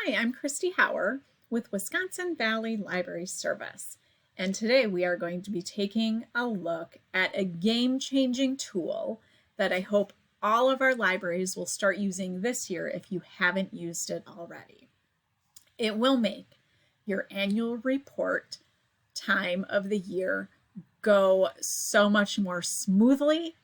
Hi, I'm Kristie Hauer with Wisconsin Valley Library Service, and today we are going to be taking a look at a game-changing tool that I hope all of our libraries will start using this year if you haven't used it already. It will make your annual report time of the year go so much more smoothly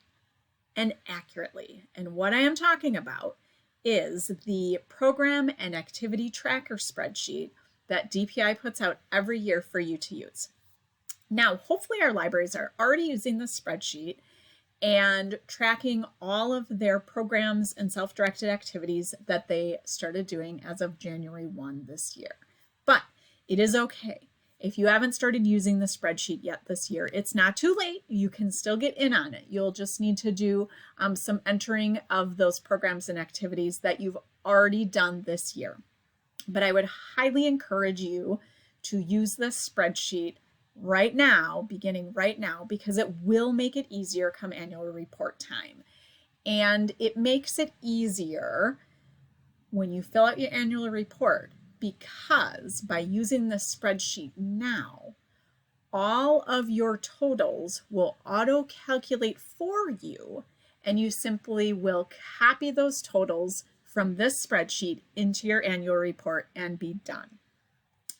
and accurately. And what I am talking about is the program and activity tracker spreadsheet that DPI puts out every year for you to use. Now, hopefully our libraries are already using this spreadsheet and tracking all of their programs and self-directed activities that they started doing as of January 1 this year. But it is okay. If you haven't started using the spreadsheet yet this year, it's not too late. You can still get in on it. You'll just need to do some entering of those programs and activities that you've already done this year. But I would highly encourage you to use this spreadsheet right now, beginning right now, because it will make it easier come annual report time. And it makes it easier when you fill out your annual report, because by using this spreadsheet now, all of your totals will auto-calculate for you, and you simply will copy those totals from this spreadsheet into your annual report and be done.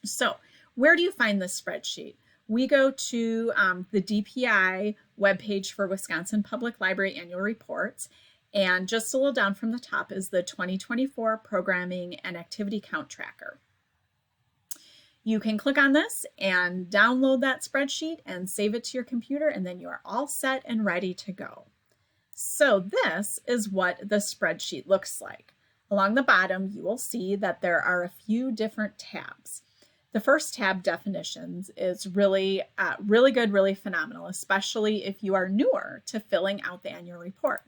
So where do you find this spreadsheet? We go to the DPI webpage for Wisconsin Public Library Annual Reports, and just a little down from the top is the 2024 Programming and Activity Count Tracker. You can click on this and download that spreadsheet and save it to your computer, and then you are all set and ready to go. So this is what the spreadsheet looks like. Along the bottom, you will see that there are a few different tabs. The first tab, Definitions, is really good, really phenomenal, especially if you are newer to filling out the annual report.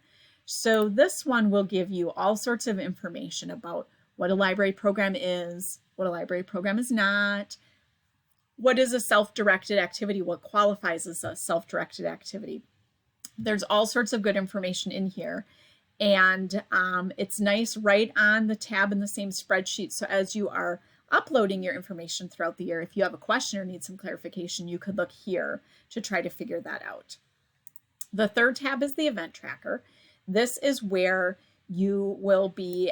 So this one will give you all sorts of information about what a library program is, what a library program is not, what is a self-directed activity, what qualifies as a self-directed activity. There's all sorts of good information in here, and it's nice right on the tab in the same spreadsheet. So as you are uploading your information throughout the year, if you have a question or need some clarification, you could look here to try to figure that out. The third tab is the Event Tracker. This is where you will be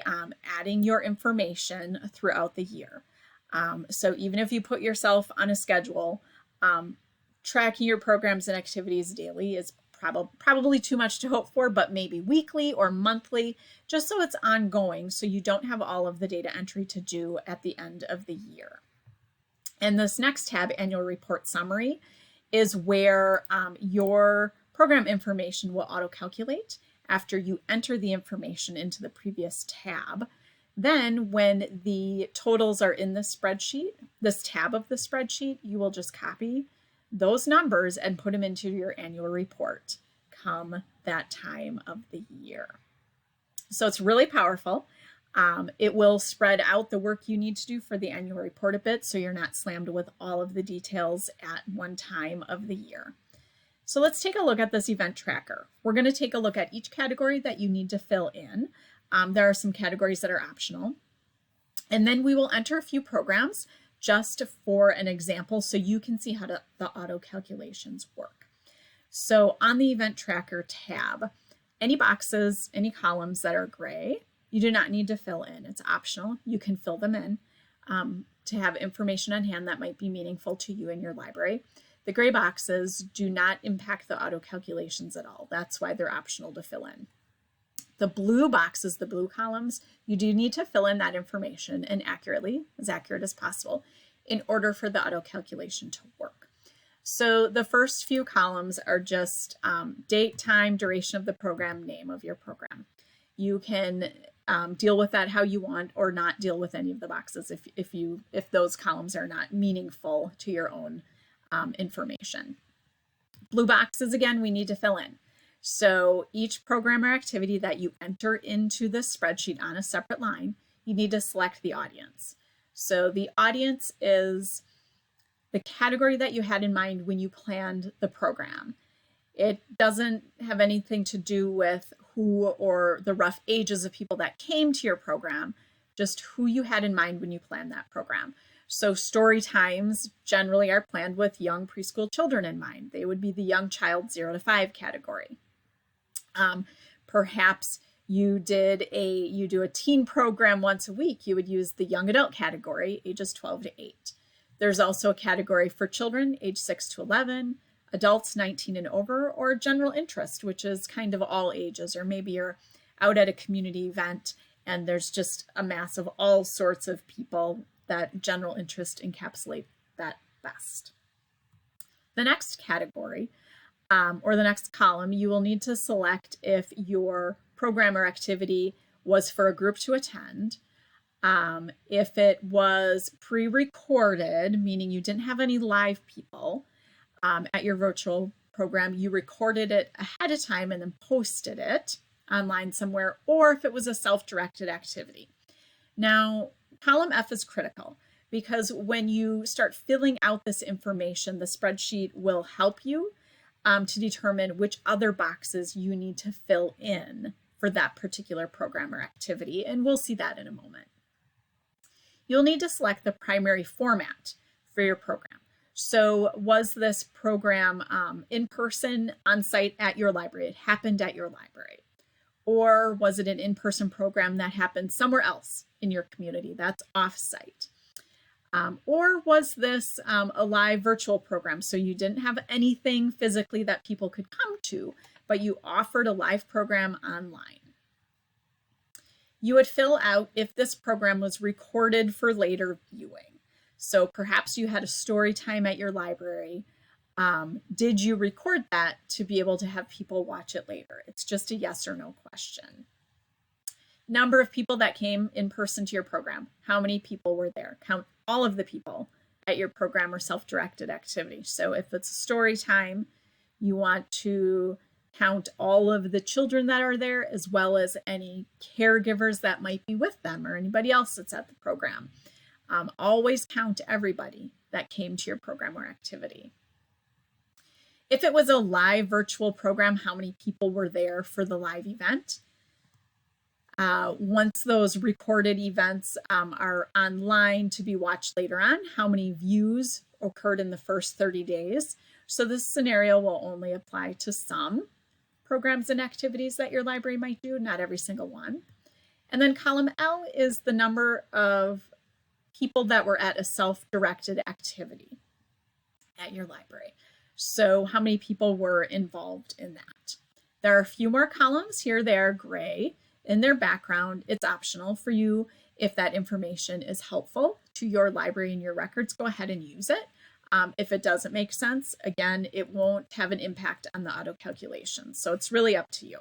adding your information throughout the year. So even if you put yourself on a schedule, tracking your programs and activities daily is probably too much to hope for, but maybe weekly or monthly, just so it's ongoing, so you don't have all of the data entry to do at the end of the year. And this next tab, Annual Report Summary, is where your program information will auto-calculate after you enter the information into the previous tab. Then when the totals are in the spreadsheet, this tab of the spreadsheet, you will just copy those numbers and put them into your annual report come that time of the year. So it's really powerful. It will spread out the work you need to do for the annual report a bit, so you're not slammed with all of the details at one time of the year. So let's take a look at this event tracker. We're going to take a look at each category that you need to fill in. There are some categories that are optional. And then we will enter a few programs just for an example so you can see how the auto calculations work. So on the event tracker tab, any boxes, any columns that are gray, you do not need to fill in. It's optional. You can fill them in to have information on hand that might be meaningful to you in your library. The gray boxes do not impact the auto calculations at all. That's why they're optional to fill in. The blue boxes, the blue columns, you do need to fill in that information and accurately, as accurate as possible, in order for the auto calculation to work. So the first few columns are just date, time, duration of the program, name of your program. You can deal with that how you want, or not deal with any of the boxes if those columns are not meaningful to your own information. Blue boxes, again, we need to fill in. So each program or activity that you enter into the spreadsheet on a separate line, you need to select the audience. So the audience is the category that you had in mind when you planned the program. It doesn't have anything to do with who or the rough ages of people that came to your program. just who you had in mind when you planned that program. So story times generally are planned with young preschool children in mind. They would be the young child 0 to 5 category. Perhaps you do a teen program once a week, you would use the young adult category, ages 12 to 8. There's also a category for children, age 6 to 11, adults 19 and over, or general interest, which is kind of all ages, or maybe you're out at a community event and there's just a mass of all sorts of people that general interest encapsulate that best. The next category, or the next column, you will need to select if your program or activity was for a group to attend. If it was pre-recorded, meaning you didn't have any live people at your virtual program, you recorded it ahead of time and then posted it online somewhere, or if it was a self-directed activity. Now, column F is critical because when you start filling out this information, the spreadsheet will help you to determine which other boxes you need to fill in for that particular program or activity, and we'll see that in a moment. You'll need to select the primary format for your program. So was this program in person, on site at your library? It happened at your library. Or was it an in-person program that happened somewhere else in your community? That's off-site. Or was this a live virtual program? So you didn't have anything physically that people could come to, but you offered a live program online. You would fill out if this program was recorded for later viewing. So perhaps you had a story time at your library. Did you record that to be able to have people watch it later? It's just a yes or no question. Number of people that came in person to your program. How many people were there? Count all of the people at your program or self-directed activity. So if it's a story time, you want to count all of the children that are there, as well as any caregivers that might be with them or anybody else that's at the program. Always count everybody that came to your program or activity. If it was a live virtual program, how many people were there for the live event? Once those recorded events are online to be watched later on, how many views occurred in the first 30 days? So this scenario will only apply to some programs and activities that your library might do, not every single one. And then column L is the number of people that were at a self-directed activity at your library. So how many people were involved in that? There are a few more columns here. They are gray in their background. It's optional for you. If that information is helpful to your library and your records, go ahead and use it. If it doesn't make sense, again, it won't have an impact on the auto calculation. So it's really up to you.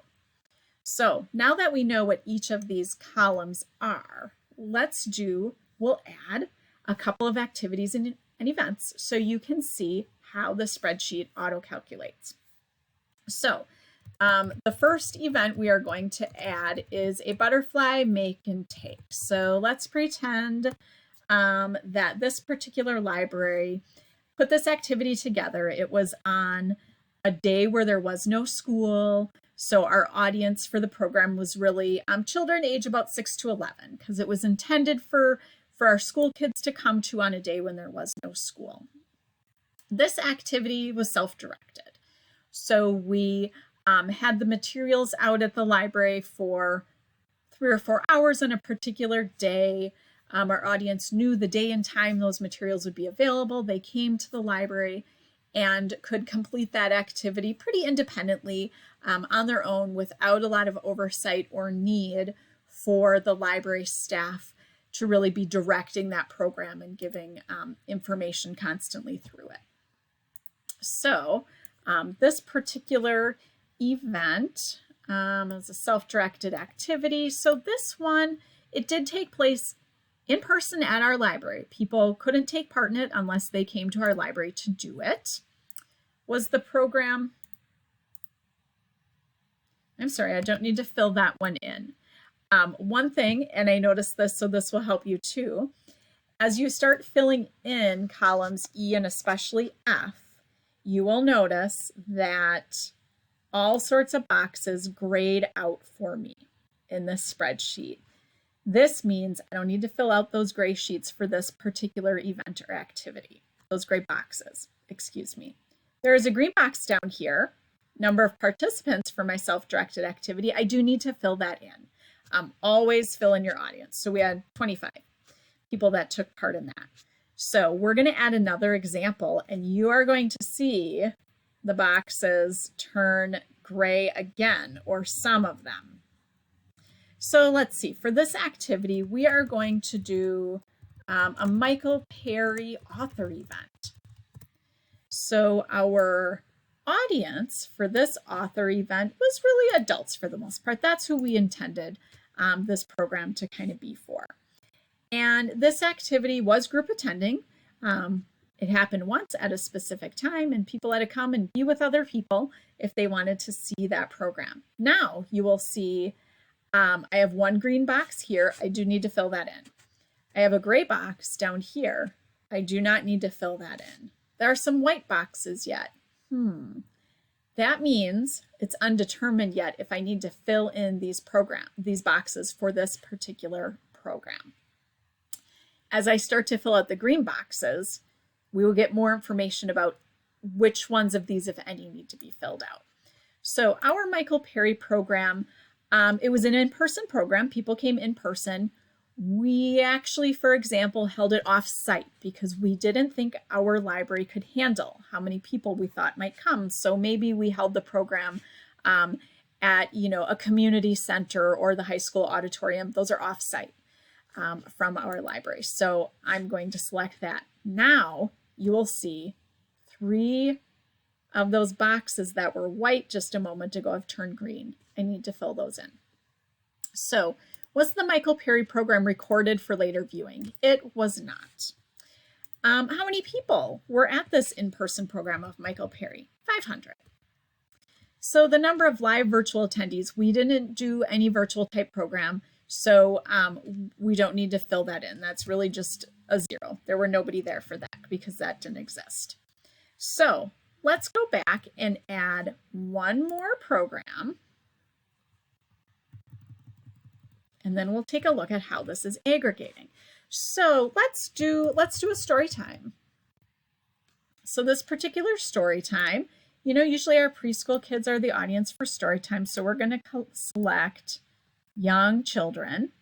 So now that we know what each of these columns are, we'll add a couple of activities and events so you can see how the spreadsheet auto calculates. So the first event we are going to add is a butterfly make and take. So let's pretend that this particular library put this activity together. It was on a day where there was no school. So our audience for the program was really children age about 6 to 11, because it was intended for our school kids to come to on a day when there was no school. This activity was self-directed. So we had the materials out at the library for 3 or 4 hours on a particular day. Our audience knew the day and time those materials would be available. They came to the library and could complete that activity pretty independently on their own without a lot of oversight or need for the library staff to really be directing that program and giving information constantly through it. So this particular event is a self-directed activity. So this one, it did take place in person at our library. People couldn't take part in it unless they came to our library to do it. Was the program, I'm sorry, I don't need to fill that one in. One thing, and I noticed this, so this will help you too, as you start filling in columns E and especially F, you will notice that all sorts of boxes grayed out for me in this spreadsheet. This means I don't need to fill out those gray sheets for this particular event or activity, those gray boxes, excuse me. There is a green box down here, number of participants for my self-directed activity. I do need to fill that in. Always fill in your audience. So we had 25 people that took part in that. So we're going to add another example, and you are going to see the boxes turn gray again, or some of them. So let's see, for this activity, we are going to do a Michael Perry author event. So our audience for this author event was really adults for the most part. That's who we intended this program to kind of be for. And this activity was group attending. It happened once at a specific time, and people had to come and be with other people if they wanted to see that program. Now you will see I have one green box here. I do need to fill that in. I have a gray box down here. I do not need to fill that in. There are some white boxes yet. That means it's undetermined yet if I need to fill in these boxes for this particular program. As I start to fill out the green boxes, we will get more information about which ones of these, if any, need to be filled out. So our Michael Perry program, it was an in-person program. People came in person. We actually, for example, held it off-site because we didn't think our library could handle how many people we thought might come. So maybe we held the program at, a community center or the high school auditorium. Those are off-site from our library. So I'm going to select that. Now you will see 3 of those boxes that were white just a moment ago have turned green. I need to fill those in. So was the Michael Perry program recorded for later viewing? It was not. How many people were at this in-person program of Michael Perry? 500. So the number of live virtual attendees, we didn't do any virtual type program, so we don't need to fill that in. That's really just a 0. There were nobody there for that because that didn't exist. So let's go back and add one more program. And then we'll take a look at how this is aggregating. So let's do a story time. So this particular story time, usually our preschool kids are the audience for story time. So we're going to select young children.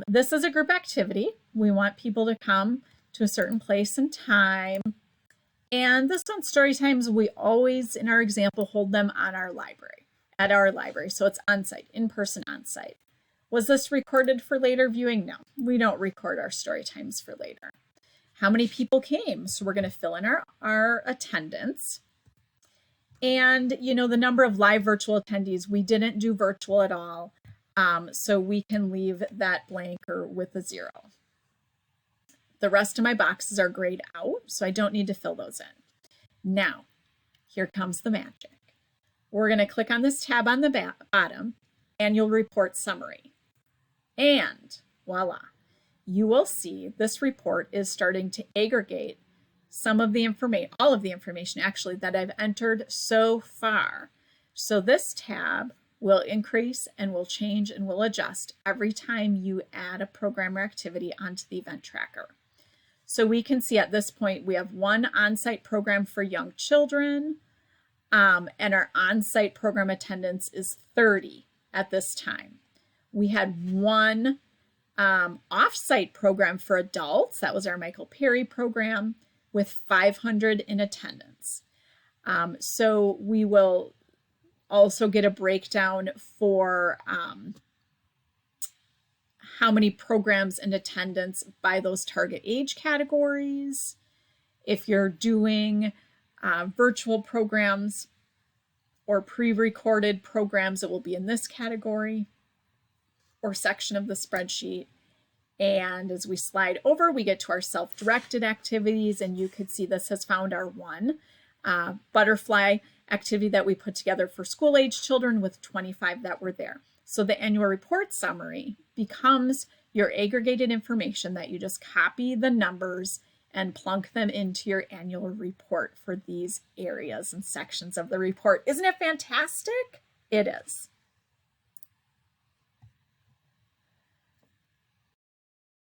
This is a group activity. We want people to come to a certain place and time. And this one, story times, we always, in our example, hold them at our library. So it's on-site, in-person on-site. Was this recorded for later viewing? No, we don't record our story times for later. How many people came? So we're going to fill in our attendance. And, the number of live virtual attendees, we didn't do virtual at all. So we can leave that blank or with a 0. The rest of my boxes are grayed out, so I don't need to fill those in. Now, here comes the magic. We're going to click on this tab on the bottom, Annual Report Summary. And voila, you will see this report is starting to aggregate all of the information actually that I've entered so far. So this tab will increase and will change and will adjust every time you add a program or activity onto the event tracker. So we can see at this point we have one on-site program for young children, and our on-site program attendance is 30 at this time. We had one off-site program for adults. That was our Michael Perry program with 500 in attendance. So we will also get a breakdown for how many programs in attendance by those target age categories. If you're doing virtual programs or pre-recorded programs, it will be in this category or section of the spreadsheet. And as we slide over, we get to our self-directed activities, and you could see this has found our one butterfly activity that we put together for school-age children with 25 that were there. So the annual report summary becomes your aggregated information that you just copy the numbers and plunk them into your annual report for these areas and sections of the report. Isn't it fantastic? It is.